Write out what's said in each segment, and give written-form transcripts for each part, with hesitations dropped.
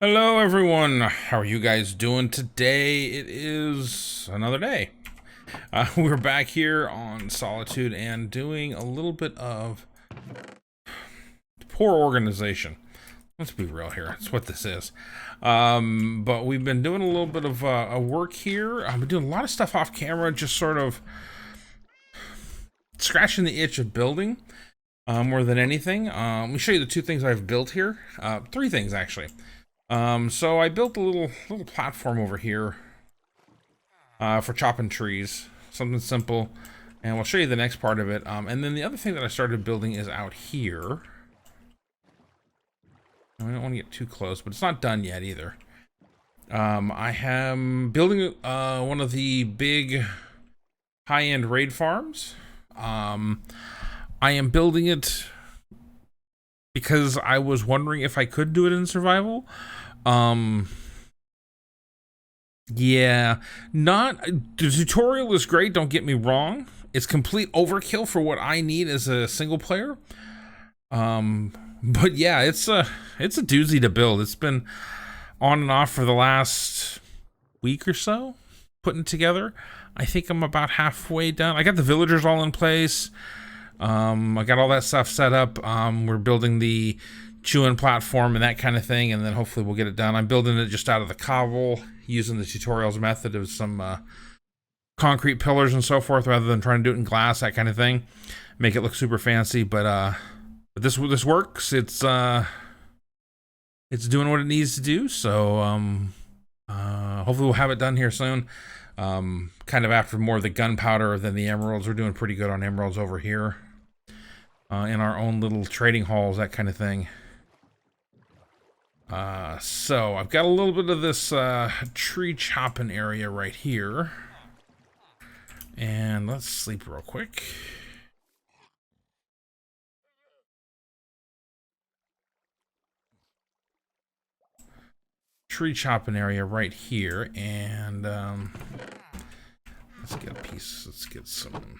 Hello, everyone. How are you guys doing today? It is another day. We're back here on Solitude and doing a little bit of poor organization. Let's be real here. That's what this is. But we've been doing a little bit of work here. I've been doing a lot of stuff off camera, just sort of scratching the itch of building more than anything. Let me show you the two things I've built here. Three things, actually. So I built a little platform over here for chopping trees, something simple, and we'll show you the next part of it. And then the other thing that I started building is out here. I don't want to get too close, but it's not done yet either. I am building one of the big high-end raid farms. I am building it because I was wondering if I could do it in survival. Yeah, the tutorial is great, don't get me wrong. It's complete overkill for what I need as a single player. But yeah, it's a doozy to build. It's been on and off for the last week or so, putting it together. I think I'm about halfway done. I got the villagers all in place. I got all that stuff set up. We're building the chewing platform and that kind of thing, and then hopefully we'll get it done. I'm building it just out of the cobble, using the tutorials method of some concrete pillars and so forth, rather than trying to do it in glass, that kind of thing. Make it look super fancy, but this works. It's doing what it needs to do. So hopefully we'll have it done here soon. Kind of after more of the gunpowder than the emeralds. We're doing pretty good on emeralds over here in our own little trading halls, that kind of thing. So I've got a little bit of this tree chopping area right here, and let's sleep real quick. Tree chopping area right here, and let's get a piece. Let's get some.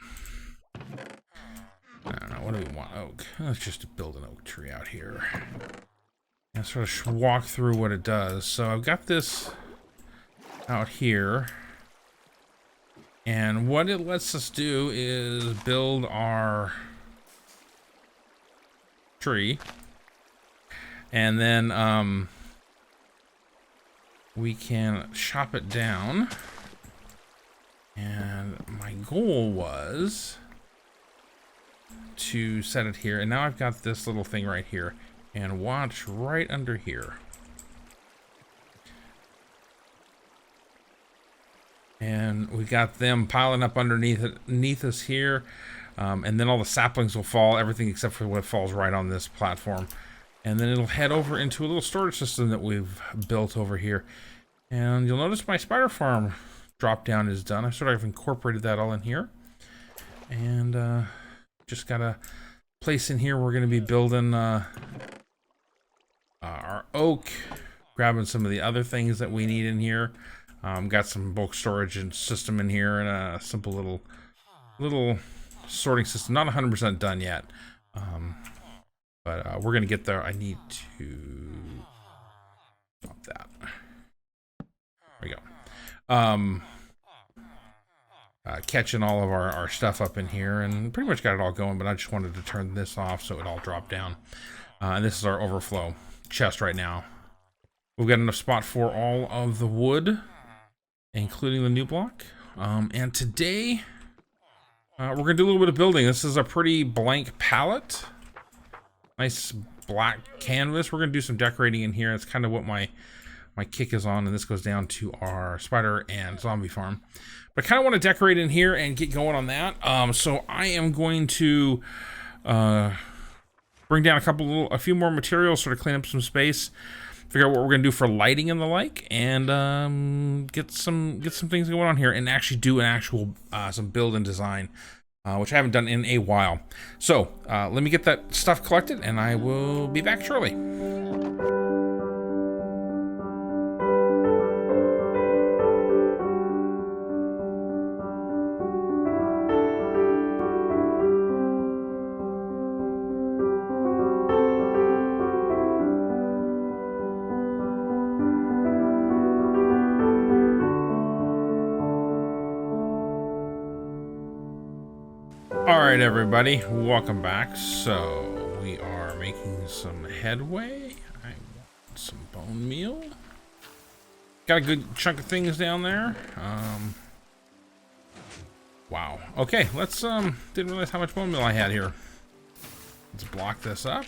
I don't know. What do we want? Oak. Let's just build an oak tree out here and sort of walk through what it does. So I've got this out here, and what it lets us do is build our tree, and then we can chop it down. And my goal was to set it here, and now I've got this little thing right here, and watch right under here. And we got them piling up underneath us here, and then all the saplings will fall, everything except for what falls right on this platform. And then it'll head over into a little storage system that we've built over here. And you'll notice my spider farm drop down is done. I sort of incorporated that all in here. And just got a place in here. We're going to be building our oak, grabbing some of the other things that we need in here. Got some bulk storage and system in here, and a simple little sorting system. Not 100% done yet, but we're going to get there. I need to stop that. There we go. Catching all of our stuff up in here, and pretty much got it all going, but I just wanted to turn this off so it all dropped down. And this is our overflow chest right now. We've got enough spot for all of the wood, including the new block. And today, we're going to do a little bit of building. This is a pretty blank palette. Nice black canvas. We're going to do some decorating in here. It's kind of what my kick is on, and this goes down to our spider and zombie farm. But I kind of want to decorate in here and get going on that. So I am going to bring down a few more materials, sort of clean up some space, figure out what we're going to do for lighting and the like, and get some things going on here, and actually do some build and design, which I haven't done in a while. So let me get that stuff collected, and I will be back shortly. Alright everybody, welcome back. So, we are making some headway. I want some bone meal. Got a good chunk of things down there. Wow. Okay, let's, didn't realize how much bone meal I had here. Let's block this up.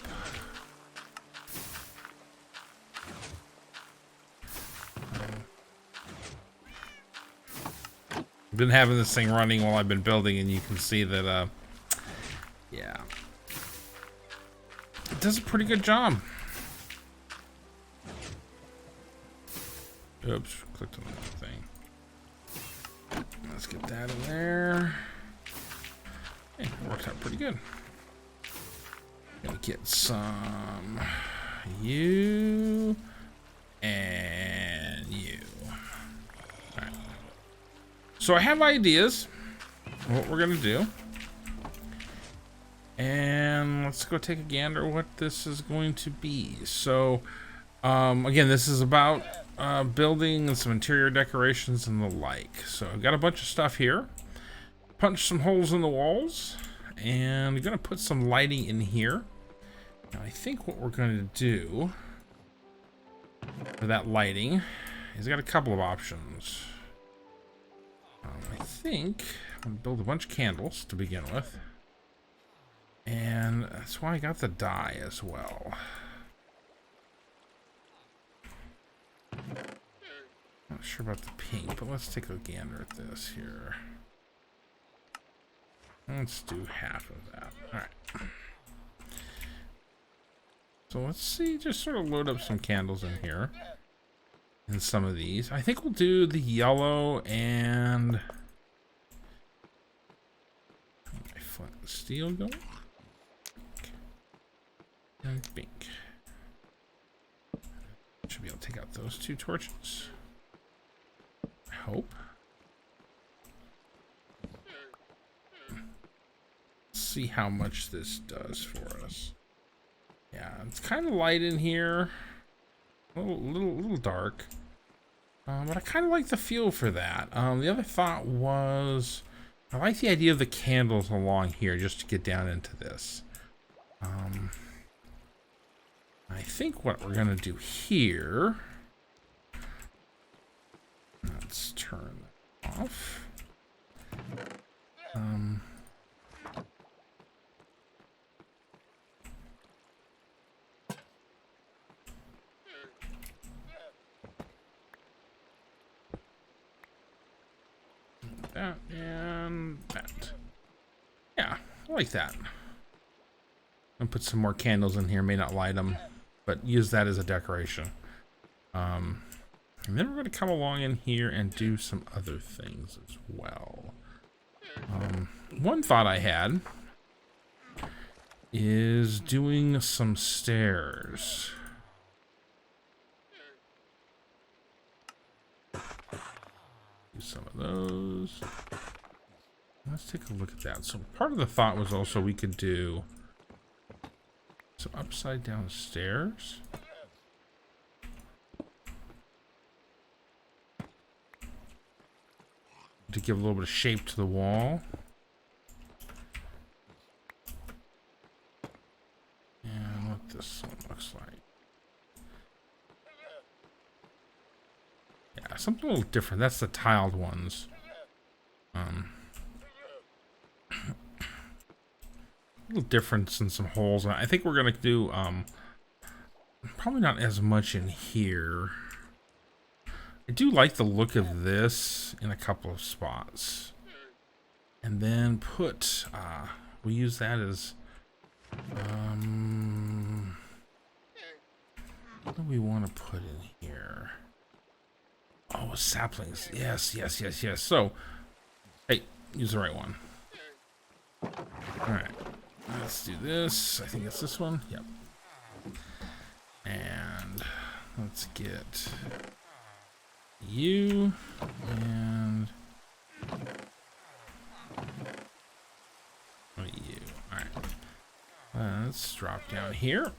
Been having this thing running while I've been building, and you can see that yeah, it does a pretty good job. Oops, clicked on that thing. Let's get that in there. Hey, it worked out pretty good. Gonna get some you and you. All right. So I have ideas of what we're gonna do, and let's go take a gander what this is going to be. So again, this is about building some interior decorations and the like. So I've got a bunch of stuff here. Punch some holes in the walls, and I'm gonna put some lighting in here. Now I think what we're going to do for that lighting is, I got a couple of options. I think I'm gonna build a bunch of candles to begin with, and that's why I got the dye as well. Not sure about the pink, but let's take a gander at this here. Let's do half of that. All right. So let's see, just sort of load up some candles in here. And some of these. I think we'll do the yellow and my flint and steel going. Okay. And pink. Should be able to take out those two torches. I hope. Let's see how much this does for us. Yeah, it's kind of light in here. A little dark, but I kind of like the feel for that. The other thought was, I like the idea of the candles along here just to get down into this. I think what we're gonna do here, let's turn that off. That and that. Yeah, I like that. I'll put some more candles in here. May not light them, but use that as a decoration. And then we're going to come along in here and do some other things as well. One thought I had is doing some stairs. Some of those. Let's take a look at that. So part of the thought was also we could do some upside down stairs. To give a little bit of shape to the wall. And what this one looks like. Yeah, something a little different. That's the tiled ones. A little difference in some holes. I think we're gonna do probably not as much in here. I do like the look of this in a couple of spots. And then put we use that as what do we want to put in here? Oh, saplings. Yes. So, hey, use the right one. Alright. Let's do this. I think it's this one. Yep. And let's get you and you. Alright. Let's drop down here.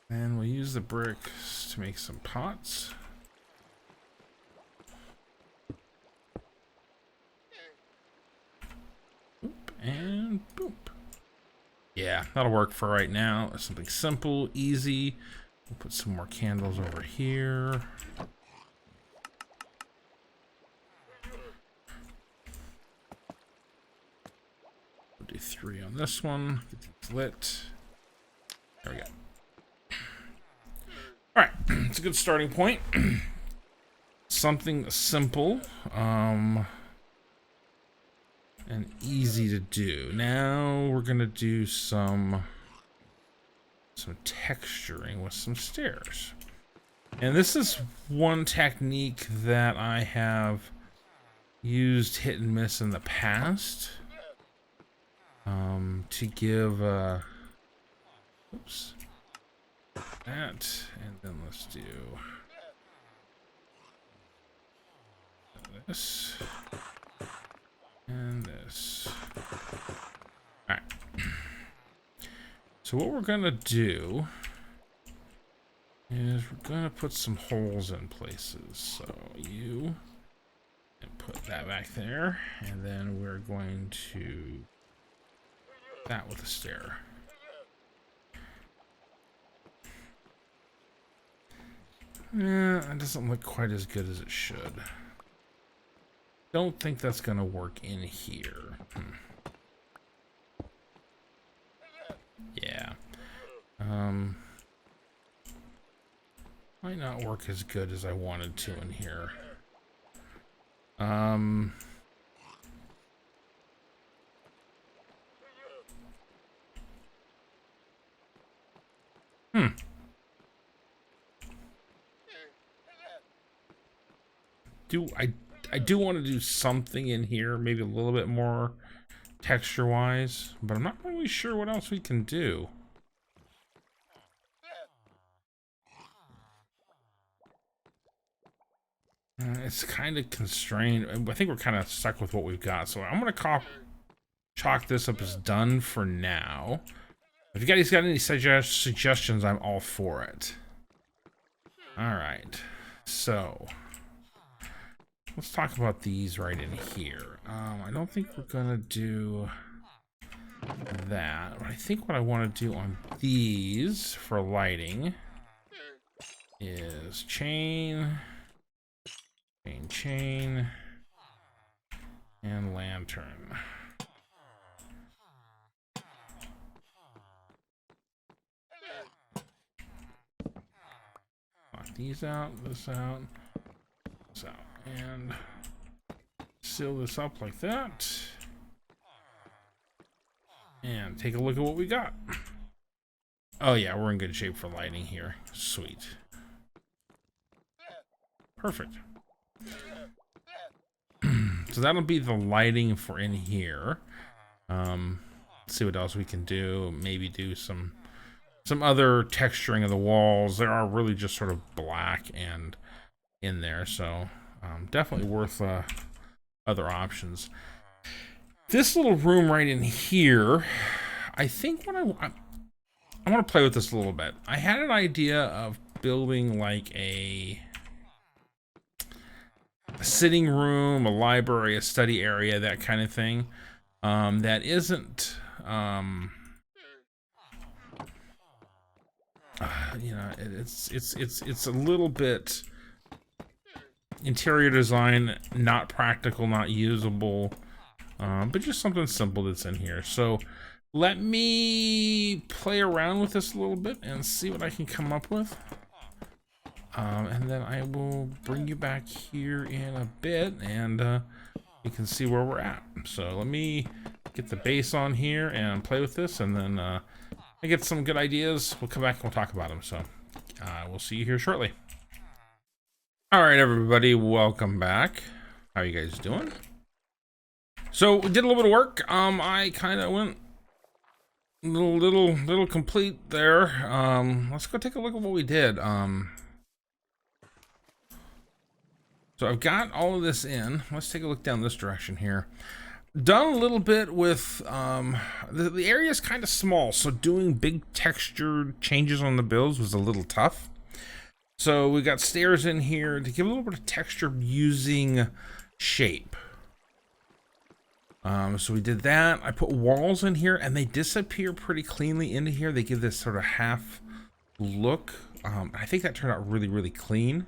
And we'll use the bricks to make some pots. Yeah, that'll work for right now. Something simple, easy. We'll put some more candles over here. We'll do 3 on this one. Get these lit. There we go. All right, it's a good starting point. Something simple, and easy to do. Now we're gonna do some texturing with some stairs. And this is one technique that I have used hit and miss in the past. To give oops, that, and then let's do this and this. All right. So what we're gonna do is we're gonna put some holes in places. So you and put that back there, and then we're going to that with a stair. Yeah, it doesn't look quite as good as it should. Don't think that's gonna work in here. Yeah. Might not work as good as I wanted to in here. I do want to do something in here, maybe a little bit more texture-wise, but I'm not really sure what else we can do. It's kind of constrained. I think we're kind of stuck with what we've got, so I'm gonna chalk this up as done for now. If you guys got any suggestions, I'm all for it. All right, so let's talk about these right in here. I don't think we're gonna do that. I think what I want to do on these for lighting is chain, and lantern. Knock these out, this out, this out, and seal this up like that. And take a look at what we got. Oh yeah, we're in good shape for lighting here. Sweet. Perfect. So that'll be the lighting for in here. Let's see what else we can do. Maybe do some other texturing of the walls. They are really just sort of black and in there, so definitely worth other options. This little room right in here, I think what I want to play with this a little bit. I had an idea of building like a sitting room, a library, a study area, that kind of thing. That isn't, you know, it's a little bit interior design, not practical, not usable, but just something simple that's in here. So let me play around with this a little bit and see what I can come up with. And then I will bring you back here in a bit, and you can see where we're at. So let me get the base on here and play with this, and then I get some good ideas. We'll come back and we'll talk about them. So we'll see you here shortly. All right, everybody, welcome back. How you guys doing? So we did a little bit of work. I kind of went little complete there. Let's go take a look at what we did. So I've got all of this in. Let's take a look down this direction here. Done a little bit with, the area is kind of small, so doing big texture changes on the builds was a little tough. So we got stairs in here to give a little bit of texture using shape. So we did that. I put walls in here and they disappear pretty cleanly into here. They give this sort of half look. I think that turned out really, really clean.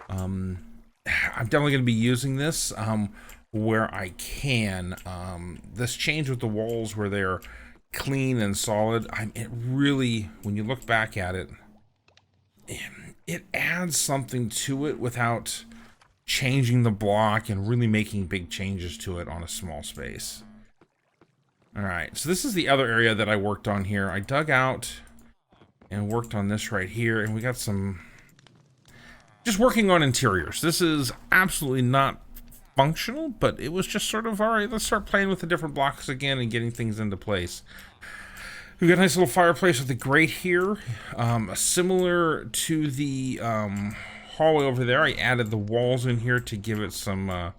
I'm definitely going to be using this where I can. This change with the walls where they're clean and solid, it really, when you look back at it, it adds something to it without changing the block and really making big changes to it on a small space. All right, so this is the other area that I worked on here. I dug out and worked on this right here, and we got some just working on interiors. This is absolutely not functional, but it was just sort of, all right, let's start playing with the different blocks again and getting things into place. We've got a nice little fireplace with a grate here. Similar to the hallway over there, I added the walls in here to give it some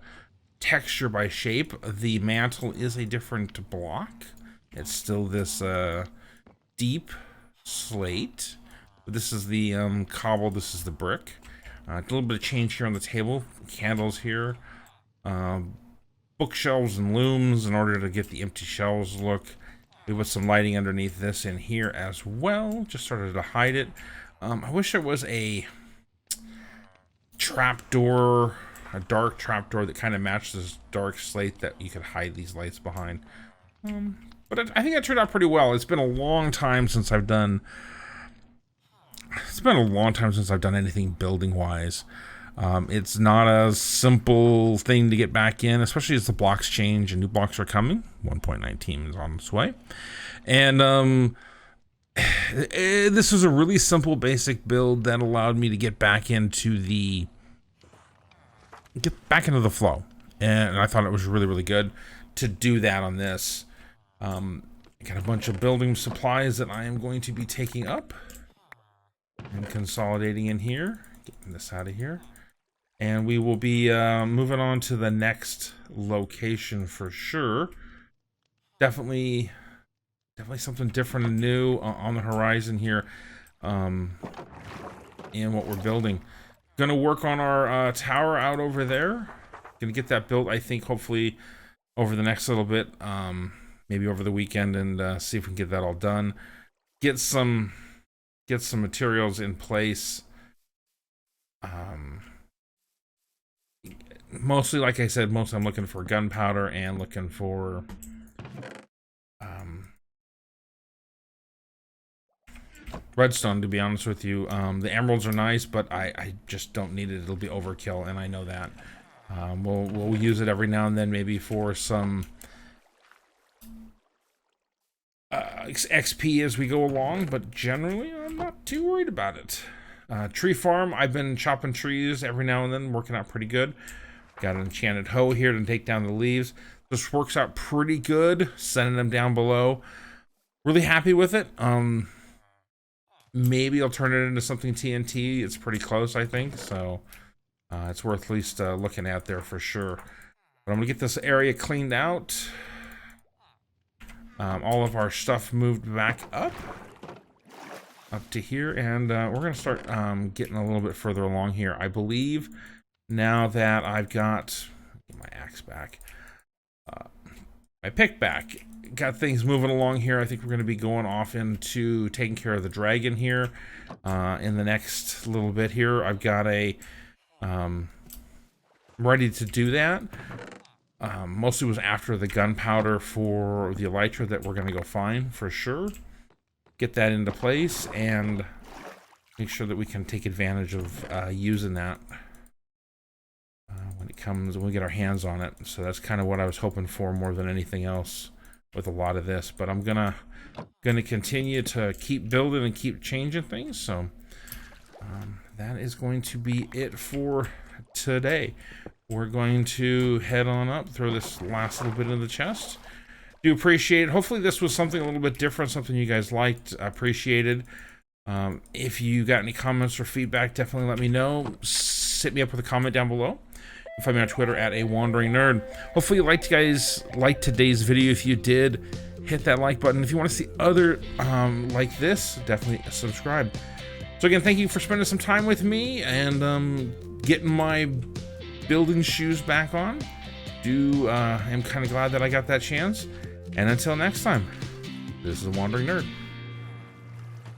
texture by shape. The mantle is a different block. It's still this deep slate. But this is the cobble, this is the brick. A little bit of change here on the table. Candles here. Bookshelves and looms in order to get the empty shelves look. We put some lighting underneath this in here as well. Just started to hide it. I wish there was a trapdoor, a dark trapdoor that kind of matched this dark slate that you could hide these lights behind. But I think it turned out pretty well. It's been a long time since I've done... It's been a long time since I've done anything building-wise. It's not a simple thing to get back in, especially as the blocks change and new blocks are coming. 1.19 is on its way. And this was a really simple, basic build that allowed me to get back into the flow. And I thought it was really, really good to do that on this. I got a bunch of building supplies that I am going to be taking up and consolidating in here. Getting this out of here. And we will be moving on to the next location for sure. Definitely something different and new on the horizon here in what we're building. Gonna work on our tower out over there. Gonna get that built, I think, hopefully over the next little bit. Maybe over the weekend, and see if we can get that all done. Get some materials in place. Mostly, like I said, I'm looking for gunpowder and looking for redstone, to be honest with you. The emeralds are nice, but I just don't need it. It'll be overkill, and I know that. We'll use it every now and then, maybe for some XP as we go along, but generally I'm not too worried about it. Tree farm, I've been chopping trees every now and then, working out pretty good. Got an enchanted hoe here to take down the leaves. This works out pretty good, sending them down below. Really happy with it. Maybe I'll turn it into something TNT. It's pretty close, I think, so it's worth at least looking at there for sure. But I'm gonna get this area cleaned out. All of our stuff moved back up to here, and we're gonna start getting a little bit further along here. I believe now that I've got my axe back, my pick back, got things moving along here. I think we're going to be going off into taking care of the dragon here in the next little bit here. I've got ready to do that. Mostly was after the gunpowder for the elytra that we're going to go find for sure. Get that into place and make sure that we can take advantage of using that when it comes, when we get our hands on it. So that's kind of what I was hoping for more than anything else with a lot of this. But I'm gonna continue to keep building and keep changing things. So that is going to be it for today. We're going to head on up, throw this last little bit in the chest. Do appreciate it. Hopefully this was something a little bit different, something you guys liked, appreciated. If you got any comments or feedback, definitely let me know. Hit me up with a comment down below. Find me on Twitter at @awanderingnerd. Hopefully you guys liked today's video. If you did, hit that like button. If you want to see other like this, definitely subscribe. So again, thank you for spending some time with me and getting my building shoes back on. am kind of glad that I got that chance. And until next time, this is the Wandering Nerd.